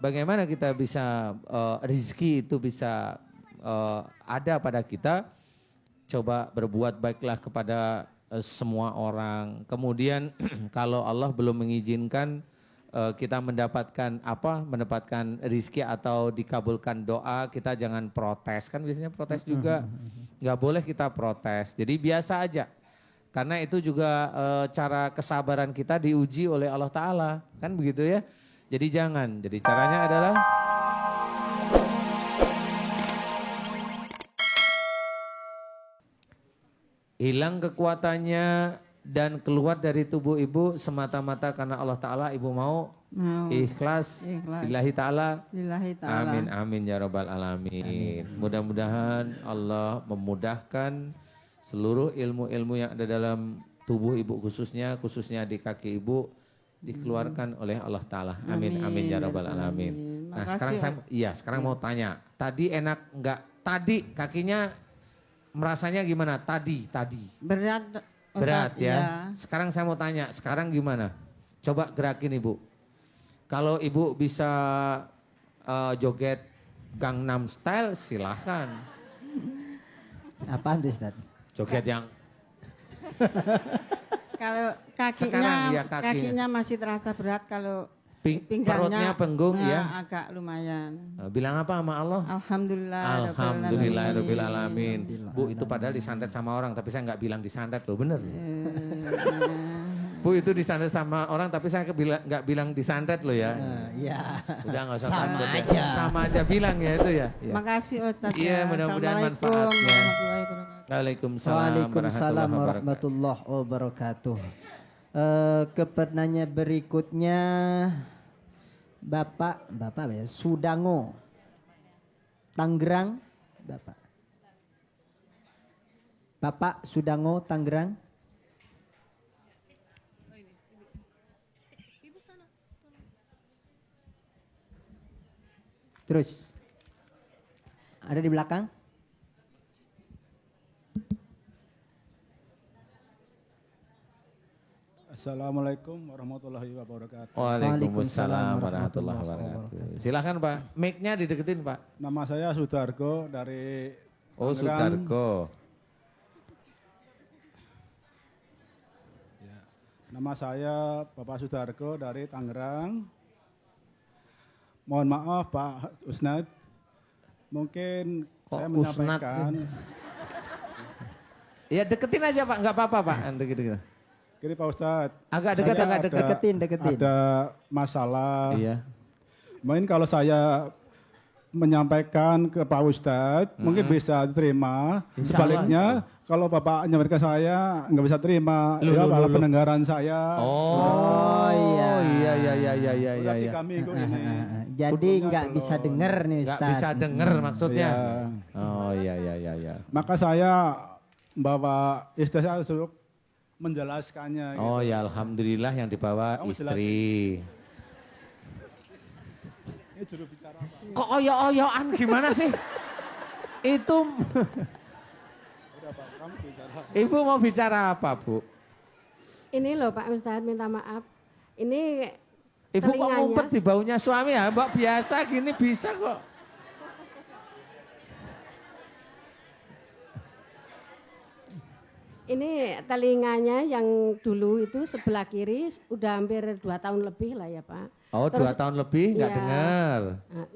bagaimana kita bisa rizki itu bisa ada pada kita, coba berbuat baiklah kepada semua orang. Kemudian kalau Allah belum mengizinkan kita mendapatkan rizki atau dikabulkan doa, kita jangan protes. Kan biasanya protes juga, nggak boleh kita protes. Jadi biasa aja. Karena itu juga cara kesabaran kita diuji oleh Allah Ta'ala. Kan begitu ya. Jadi jangan. Jadi caranya adalah hilang kekuatannya dan keluar dari tubuh ibu semata-mata karena Allah Ta'ala. Ibu mau ikhlas. Lillahi ta'ala. Amin amin ya rabbal alamin. Mudah-mudahan Allah memudahkan seluruh ilmu-ilmu yang ada dalam tubuh ibu khususnya di kaki ibu dikeluarkan oleh Allah Ta'ala. Amin amin ya rabbal alamin. Nah sekarang mau tanya, tadi enak enggak? Tadi kakinya merasanya gimana? Tadi. Berat ya. Iya. Sekarang saya mau tanya, sekarang gimana? Coba gerakin ibu. Kalau ibu bisa joget Gangnam Style silahkan. Apaan tuh Ustaz? Joget yang Kalau Sekarang ya, kakinya masih terasa berat, kalau perutnya pinggangnya penggung ya. agak lumayan. Bilang apa sama Allah? Alhamdulillah. Alhamdulillahirabbil alamin. Bu, itu padahal disantet sama orang tapi saya nggak bilang disantet loh, bener. Bu, itu disantet sama orang tapi saya nggak bilang disantet loh ya. Iya. Udah nggak usah Sama takut ya. aja. Sama aja bilang ya itu ya. Makasih Ustaz. Iya, mudah-mudahan Assalamualaikum manfaatnya. warahmatullahi wabarakatuh. Waalaikumsalam Waalaikumsalam warahmatullahi wabarakatuh. Ke pertanyaan berikutnya, Bapak ya, Sudango, Tangerang, Bapak Sudango, Tangerang. Terus, ada di belakang? Assalamualaikum warahmatullahi wabarakatuh. Waalaikumsalam warahmatullahi wabarakatuh. Silakan Pak, mic-nya dideketin Pak. Nama saya Sudargo dari Tangerang. Sudargo. Ya. Nama saya Bapak Sudargo dari Tangerang. Mohon maaf Pak Usnad, mungkin saya menyampaikan. Ya deketin aja Pak, nggak apa-apa Pak. Deket. Kiri Pak Ustadz. Agak dekat, deketin. Ada masalah. Iya. Mungkin kalau saya menyampaikan ke Pak Ustadz, mungkin bisa diterima. Sebaliknya, kalau Bapak menyampaikan saya nggak bisa terima. Ya, kalau pendengaran saya. Oh iya. Berarti kami ini. Jadi nggak bisa denger nih Ustaz. Nggak bisa denger maksudnya. Iya. Oh iya. Maka saya bawa istri saya suruh menjelaskannya. Oh gitu. ya alhamdulillah yang dibawa Kamu istri. Ini juru bicara Pak. Kok oyo-oyoan gimana sih? Itu Udah Pak, kamu bicara. Ibu mau bicara apa Bu? Ini loh Pak Ustadz, minta maaf. Ini Ibu kok telinganya. ngumpet di baunya suami ya? Mbak biasa gini bisa kok. Ini telinganya yang dulu itu sebelah kiri udah hampir 2 tahun lebih lah ya Pak. Oh Terus, 2 tahun lebih nggak iya, dengar.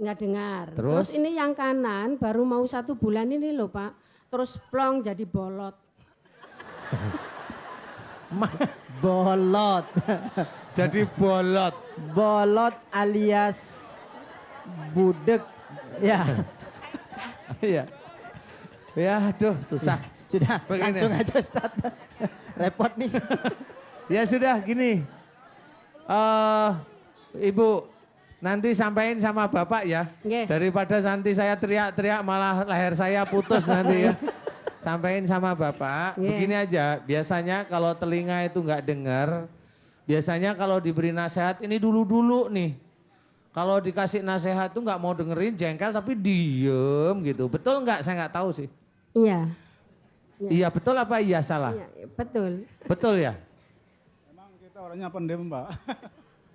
Nggak dengar. Terus? ini yang kanan baru mau 1 bulan ini loh Pak. Terus plong jadi bolot. Bolot. Jadi bolot. Bolot alias budek. Ya. Iya. Ya aduh susah. Sudah, Begini. langsung aja Ustaz. Repot nih. Ya sudah gini. Ibu nanti sampaikan sama Bapak ya. Nggih. Daripada nanti saya teriak-teriak malah leher saya putus nanti ya. Sampaikan sama Bapak. Nggih. Begini aja, biasanya kalau telinga itu nggak dengar, biasanya kalau diberi nasihat ini dulu-dulu nih. Kalau dikasih nasihat tuh nggak mau dengerin, jengkel tapi diem gitu. Betul nggak? Saya nggak tahu sih. Iya. Iya betul apa iya salah? Iya, betul. Betul ya? Memang kita orangnya pendiam Pak.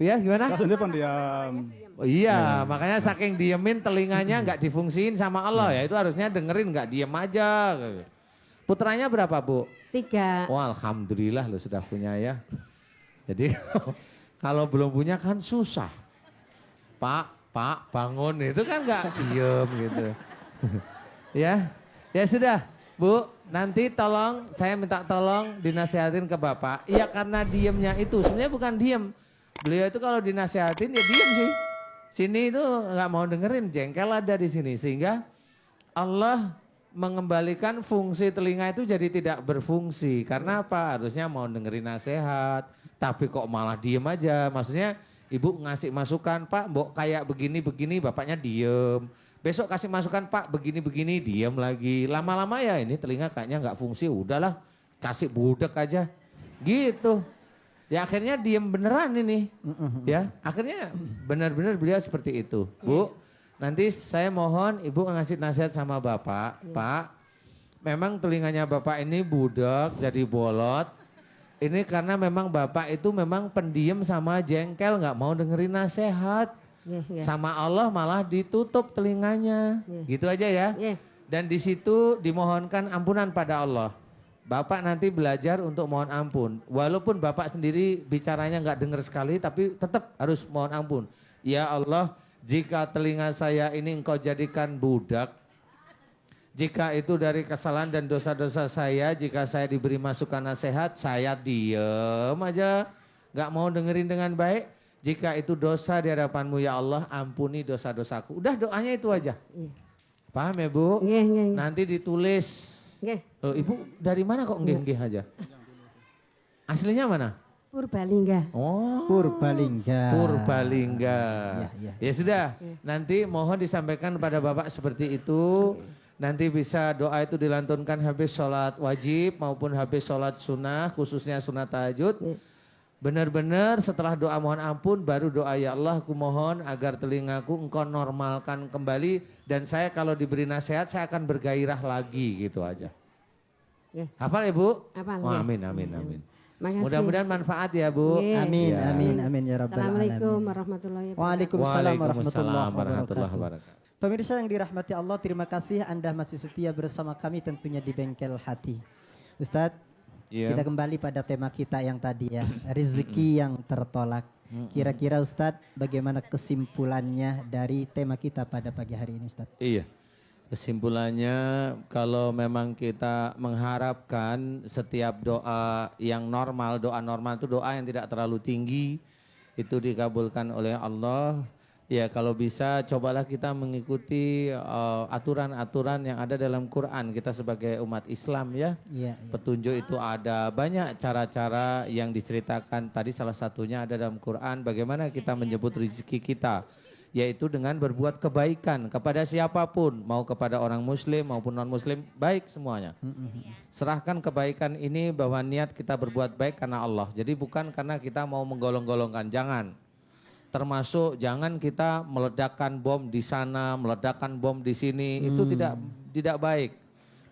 Ya gimana? Saya sendiri pendiam. Oh, iya, makanya saking diemin telinganya nggak difungsiin sama Allah ya, itu harusnya dengerin nggak diem aja. Putranya berapa Bu? 3. Oh alhamdulillah lo sudah punya ya. Jadi kalau belum punya kan susah. Pak bangun itu kan nggak diem gitu. Ya sudah Bu, nanti tolong saya minta tolong dinasihatin ke Bapak. Iya karena diemnya itu sebenarnya bukan diem. Beliau itu kalau dinasihatin ya diem sih. Sini itu nggak mau dengerin, jengkel ada di sini sehingga Allah mengembalikan fungsi telinga itu jadi tidak berfungsi. Karena apa? Harusnya mau dengerin nasihat, tapi kok malah diem aja. Maksudnya ibu ngasih masukan, Pak, mbok kayak begini-begini, bapaknya diem. Besok kasih masukan, Pak, begini-begini, diem lagi. Lama-lama ya ini telinga kayaknya nggak fungsi, udahlah kasih budek aja. Gitu. Ya akhirnya diem beneran ini. Ya, akhirnya benar-benar beliau seperti itu. Bu, nanti saya mohon ibu ngasih nasihat sama Bapak. Pak, memang telinganya Bapak ini budak jadi bolot. Ini karena memang Bapak itu memang pendiam sama jengkel, nggak mau dengerin nasihat. Sama Allah malah ditutup telinganya. Gitu aja ya. Dan di situ dimohonkan ampunan pada Allah. Bapak nanti belajar untuk mohon ampun. Walaupun Bapak sendiri bicaranya nggak dengar sekali, tapi tetap harus mohon ampun. Ya Allah, jika telinga saya ini Engkau jadikan budak, jika itu dari kesalahan dan dosa-dosa saya, jika saya diberi masukan nasihat, saya diem aja, nggak mau dengerin dengan baik. Jika itu dosa di hadapan-Mu ya Allah, ampuni dosa-dosaku. Udah doanya itu aja. Paham ya Bu? Nanti ditulis. Ibu dari mana kok nggih aja? Aslinya mana? Purbalingga. Oh, Purbalingga. Ya sudah, nanti mohon disampaikan kepada Bapak seperti itu. Nanti bisa doa itu dilantunkan habis sholat wajib maupun habis sholat sunnah, khususnya sunnah tahajud. Benar-benar setelah doa mohon ampun baru doa ya Allah aku mohon agar telingaku Engkau normalkan kembali dan saya kalau diberi nasihat saya akan bergairah lagi gitu aja. Hafal ya Bu? Hafal. Oh, amin. Makasih. Mudah-mudahan manfaat ya Bu. Amin, Ya. amin ya rabbal alamin. Assalamualaikum warahmatullahi wabarakatuh. Waalaikumsalam Waalaikumsalam warahmatullahi wabarakatuh. Pemirsa yang dirahmati Allah, terima kasih Anda masih setia bersama kami tentunya di Bengkel Hati. Ustadz, kita kembali pada tema kita yang tadi ya, rezeki yang tertolak. Kira-kira Ustadz, bagaimana kesimpulannya dari tema kita pada pagi hari ini Ustadz? Iya, kesimpulannya kalau memang kita mengharapkan setiap doa yang normal, doa normal itu doa yang tidak terlalu tinggi, itu dikabulkan oleh Allah. Ya kalau bisa cobalah kita mengikuti aturan-aturan yang ada dalam Quran kita sebagai umat Islam ya. Petunjuk itu ada banyak cara-cara yang diceritakan tadi salah satunya ada dalam Quran bagaimana kita menyebut rezeki kita. Yaitu dengan berbuat kebaikan kepada siapapun, mau kepada orang muslim maupun non muslim, baik semuanya. Serahkan kebaikan ini bahwa niat kita berbuat baik karena Allah. Jadi bukan karena kita mau menggolong-golongkan, jangan. Termasuk jangan kita meledakkan bom di sana, meledakkan bom di sini, itu tidak baik.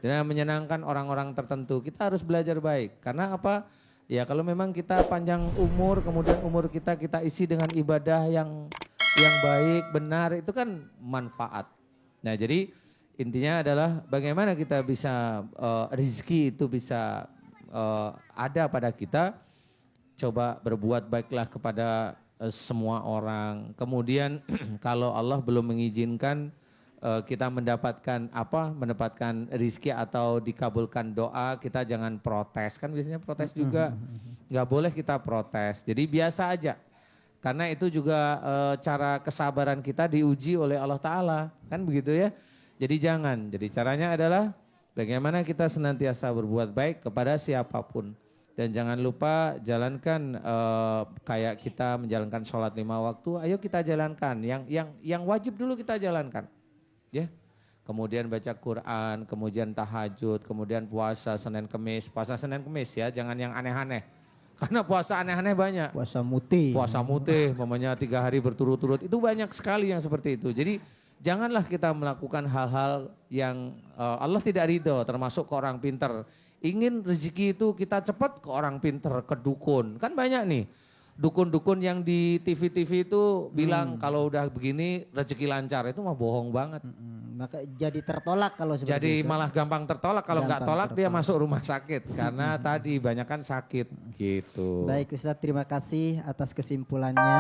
Dan menyenangkan orang-orang tertentu, kita harus belajar baik. Karena apa? Ya kalau memang kita panjang umur, kemudian umur kita isi dengan ibadah yang baik, benar, itu kan manfaat. Nah jadi intinya adalah bagaimana kita bisa rezeki itu bisa ada pada kita. Coba berbuat baiklah kepada semua orang. Kemudian kalau Allah belum mengizinkan kita mendapatkan rezeki atau dikabulkan doa, kita jangan protes. Kan biasanya protes juga. Nggak boleh kita protes. Jadi biasa aja. Karena itu juga cara kesabaran kita diuji oleh Allah Ta'ala. Kan begitu ya. Jadi jangan. Jadi caranya adalah bagaimana kita senantiasa berbuat baik kepada siapapun. Dan jangan lupa jalankan kayak kita menjalankan sholat 5 waktu, ayo kita jalankan. Yang wajib dulu kita jalankan. Ya. Kemudian baca Quran, kemudian tahajud, kemudian puasa Senin Kemis. Puasa Senin Kemis ya, jangan yang aneh-aneh. Karena puasa aneh-aneh banyak. Puasa mutih. Puasa mutih, mamanya 3 hari berturut-turut. Itu banyak sekali yang seperti itu. Jadi janganlah kita melakukan hal-hal yang Allah tidak ridho, termasuk ke orang pintar. Ingin rezeki itu kita cepat ke orang pintar, ke dukun. Kan banyak nih. dukun-dukun yang di TV-TV itu bilang kalau udah begini rezeki lancar, itu mah bohong banget. Maka jadi tertolak kalau seperti Jadi itu. malah gampang tertolak, kalau nggak tolak dia masuk rumah sakit karena tadi banyak kan sakit gitu. Baik Ustadz, terima kasih atas kesimpulannya.